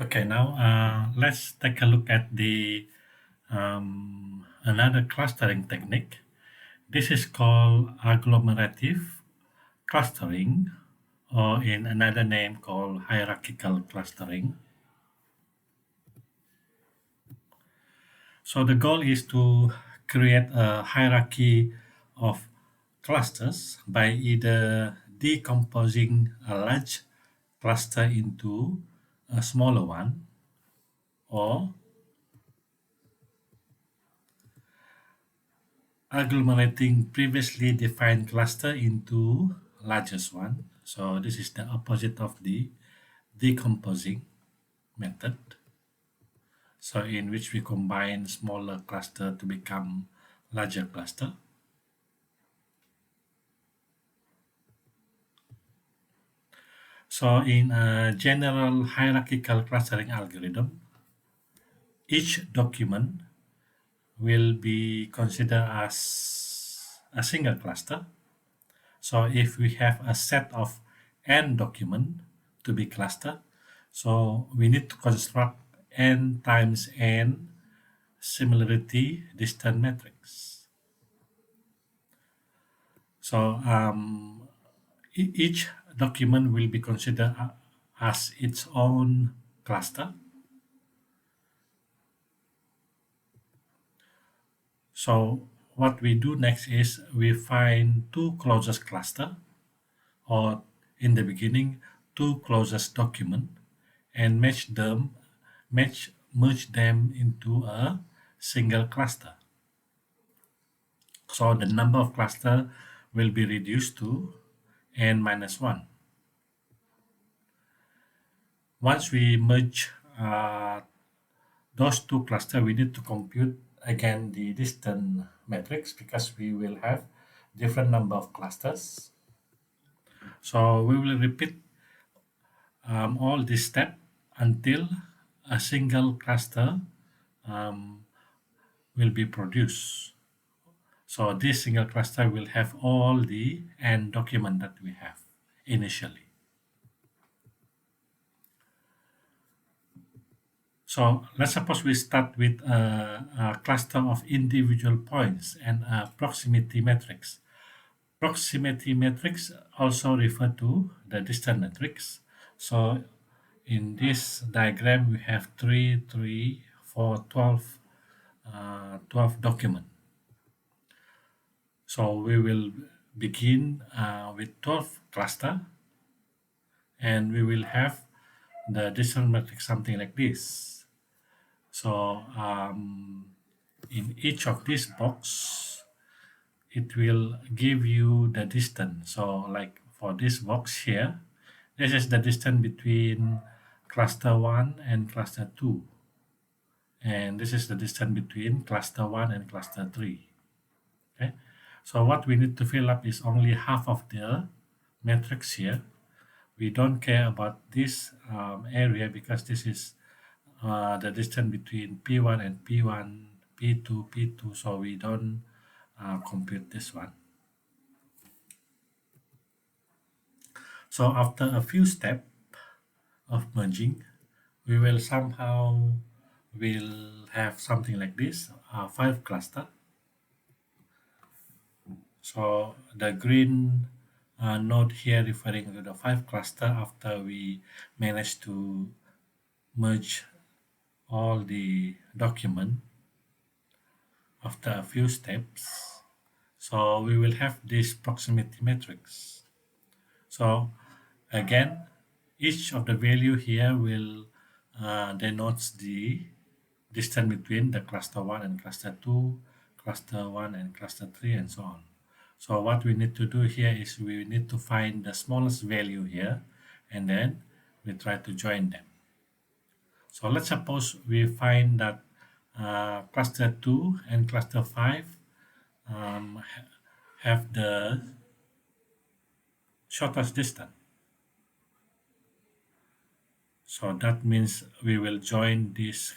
Okay, now let's take a look at the another clustering technique. This is called agglomerative clustering, or in another name called hierarchical clustering. So the goal is to create a hierarchy of clusters by either decomposing a large cluster into a smaller one, or agglomerating previously defined cluster into largest one. So this is the opposite of the decomposing method. So in which we combine smaller cluster to become larger cluster. So in a general hierarchical clustering algorithm, each document will be considered as a single cluster. So if we have a set of n document to be cluster, so we need to construct n times n similarity distance matrix. So each document will be considered as its own cluster. So what we do next is we find two closest cluster, or in the beginning, two closest document, and merge them into a single cluster. So the number of cluster will be reduced to n minus 1. Once we merge those two clusters, we need to compute again the distance matrix because we will have different number of clusters. So we will repeat all this step until a single cluster um, will be produced. So this single cluster will have all the n document that we have initially. So let's suppose we start with a cluster of individual points and a proximity matrix. Proximity matrix also refer to the distance matrix. So in this diagram, we have 3, 3, 4, 12, 12 document. So we will begin with 12 cluster, and we will have the distance matrix something like this. So in each of these box, it will give you the distance. So like for this box here, this is the distance between cluster 1 and cluster 2. And this is the distance between cluster 1 and cluster 3. Okay. So what we need to fill up is only half of the matrix here. We don't care about this area because this is the distance between P1 and P1, P2, P2, so we don't compute this one. So after a few steps of merging, we will somehow will have something like this, 5 cluster. So the green node here referring to the 5 cluster after we manage to merge all the document after a few steps. So we will have this proximity matrix. So again, each of the value here will denotes the distance between the cluster 1 and cluster 2, cluster 1 and cluster 3, and so on. So what we need to do here is we need to find the smallest value here, and then we try to join them. So let's suppose we find that cluster 2 and cluster 5 have the shortest distance. So that means we will join this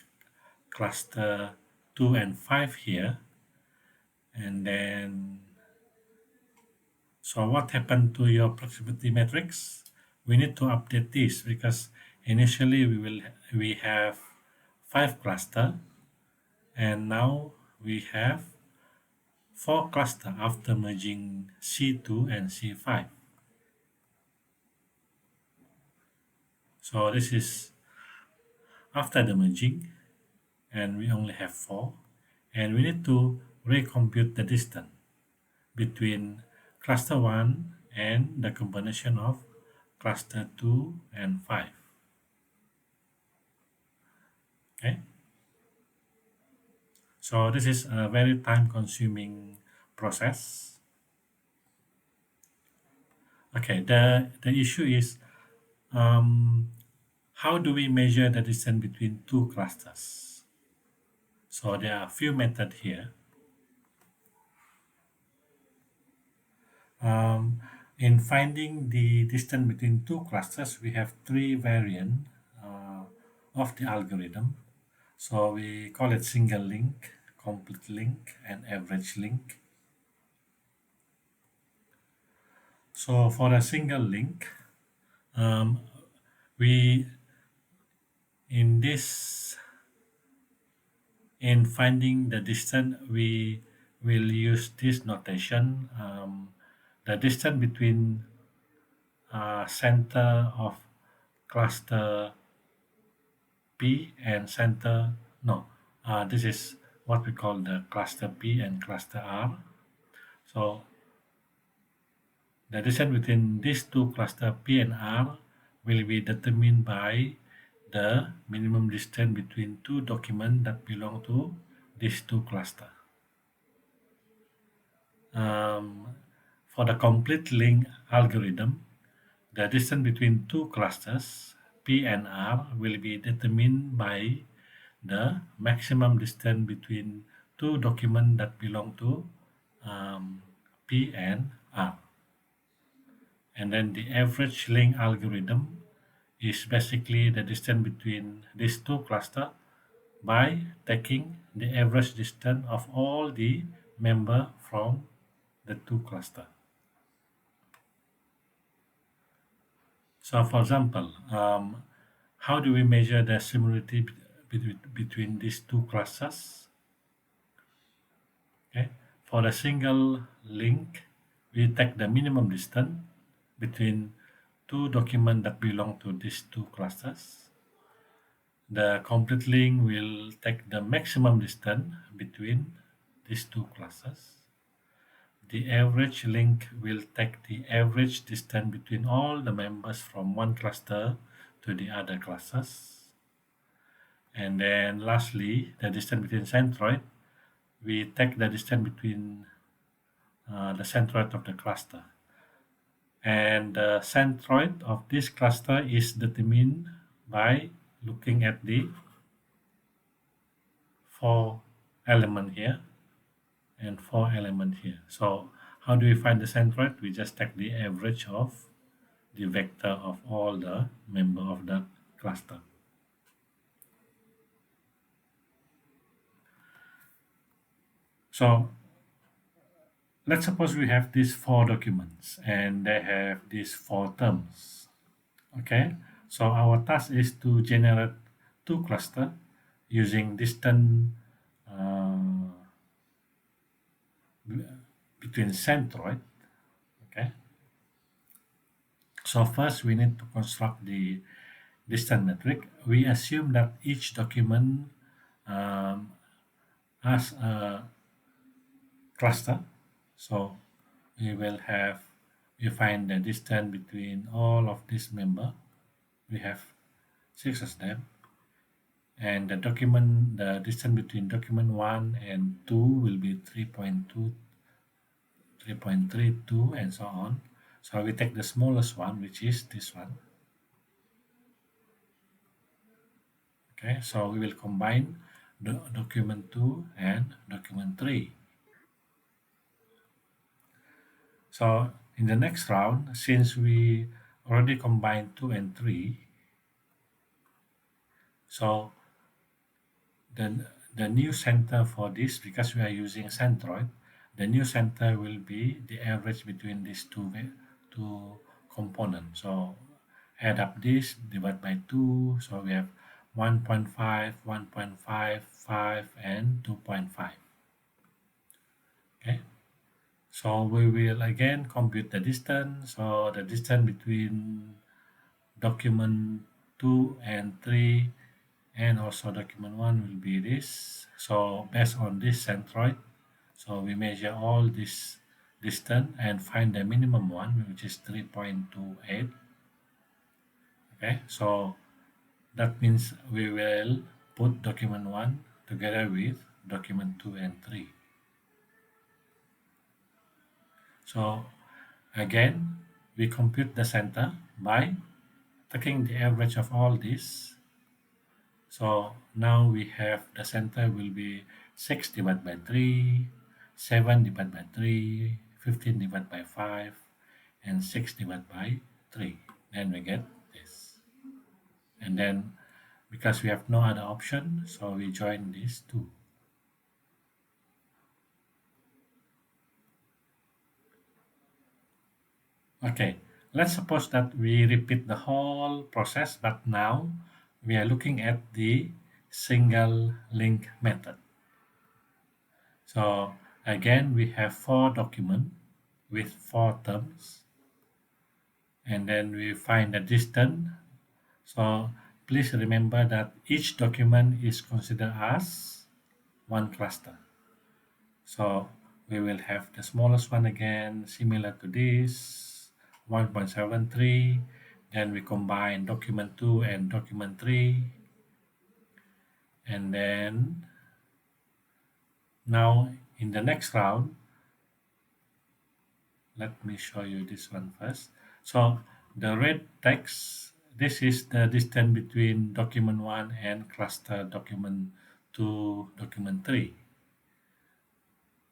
cluster 2 and 5 here, and then so what happened to your proximity matrix? We need to update this because Initially, we have 5 cluster, and now we have 4 cluster after merging C2 and C5. So this is after the merging, and we only have 4, and we need to recompute the distance between cluster 1 and the combination of cluster 2 and 5. Okay, so this is a very time consuming process. Okay, the issue is, um, how do we measure the distance between 2 clusters? So there are a few methods here. Um, in finding the distance between 2 clusters, we have 3 variants of the algorithm. So we call it single link, complete link, and average link. So for a single link, um, we in this in finding the distance, we will use this notation. The distance between center of cluster P and center, no, this is what we call the cluster P and cluster R. So the distance between these 2 cluster P and R will be determined by the minimum distance between 2 documents that belong to these 2 cluster. Um, for the complete link algorithm, the distance between 2 clusters P and R will be determined by the maximum distance between 2 documents that belong to um, P and R. And then the average link algorithm is basically the distance between these 2 clusters by taking the average distance of all the member from the 2 cluster. So for example, how do we measure the similarity between these 2 clusters? Okay. For a single link, we take the minimum distance between 2 documents that belong to these 2 clusters. The complete link will take the maximum distance between these 2 clusters. The average link will take the average distance between all the members from one cluster to the other clusters. And then lastly, the distance between centroid, we take the distance between the centroid of the cluster. And the centroid of this cluster is determined by looking at the 4 element here and 4 element here. So how do we find the centroid? We just take the average of the vector of all the member of that cluster. So let's suppose we have these 4 documents and they have these 4 terms. Okay, so our task is to generate 2 cluster using distance uh, between centroid. Okay, so first we need to construct the distance metric. We assume that each document um, has a cluster. So we find the distance between all of these member. We have 6 of them. And the distance between document 1 and 2 will be 3.2, 3.32, and so on. So we take the smallest one, which is this one. Okay, so we will combine the document 2 and document 3. So in the next round, since we already combined 2 and 3, so the new center for this, because we are using centroid, the new center will be the average between these two components. So add up this, divide by 2. So we have 1.5, 1.5, 5, and 2.5. Okay. So we will again compute the distance. So the distance between document 2 and 3 and also document 1 will be this. So based on this centroid, so we measure all this distance and find the minimum one, which is 3.28. Okay, so that means we will put document 1 together with document 2 and 3. So again, we compute the center by taking the average of all these. So now we have the center will be 6 divided by 3, 7 divided by 3, 15 divided by 5, and 6 divided by 3. Then we get this. And then because we have no other option, so we join these two. Okay, let's suppose that we repeat the whole process, but now we are looking at the single link method. So again, we have 4 documents with 4 terms, and then we find the distance. So please remember that each document is considered as one cluster. So we will have the smallest one again, similar to this, 1.73. Then we combine document 2 and document 3. And then now in the next round, let me show you this one first. So the red text, this is the distance between document 1 and cluster document 2, document 3.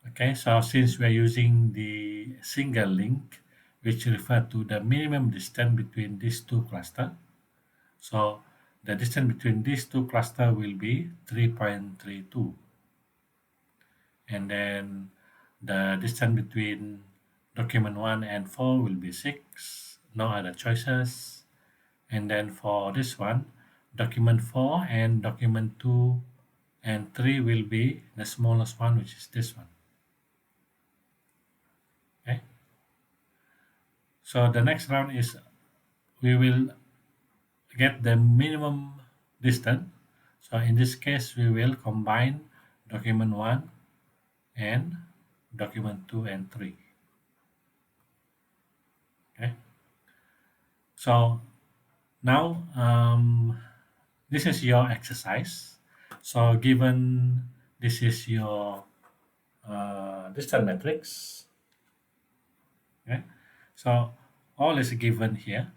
Okay, so since we're using the single link, which refer to the minimum distance between these two clusters, so the distance between these two clusters will be 3.32. And then the distance between document 1 and 4 will be 6, no other choices. And then for this one, document 4 and document 2 and 3 will be the smallest one, which is this one. Okay. So the next round is we will get the minimum distance. So in this case, we will combine document 1 and document 2 and 3. Okay. So now this is your exercise. So given this is your distance matrix, okay? So all is given here.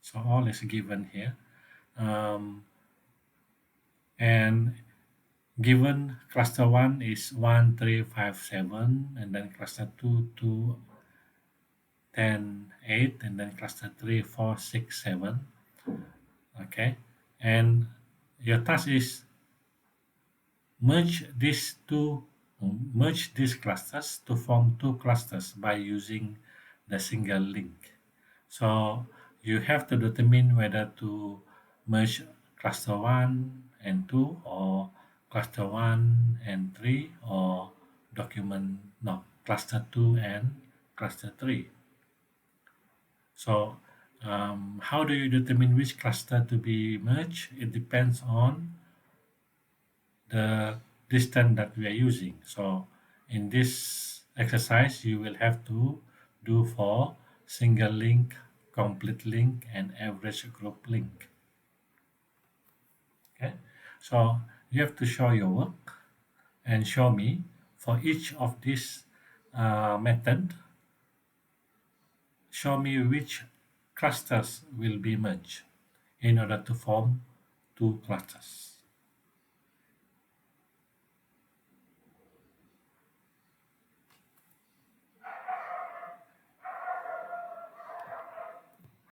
So all is given here. And given cluster 1 is 1, 3, 5, 7, and then cluster 2, 2, 10, 8, and then cluster 3, 4, 6, 7. Okay, and your task is merge these clusters to form two clusters by using the single link. So you have to determine whether to merge cluster 1 and 2 or cluster 1 and 3 or cluster 2 and cluster 3. So how do you determine which cluster to be merged? It depends on the distance that we are using. So in this exercise, you will have to do for single link, complete link, and average group link. Okay, so you have to show your work and show me for each of these method. Show me which clusters will be merged in order to form two clusters.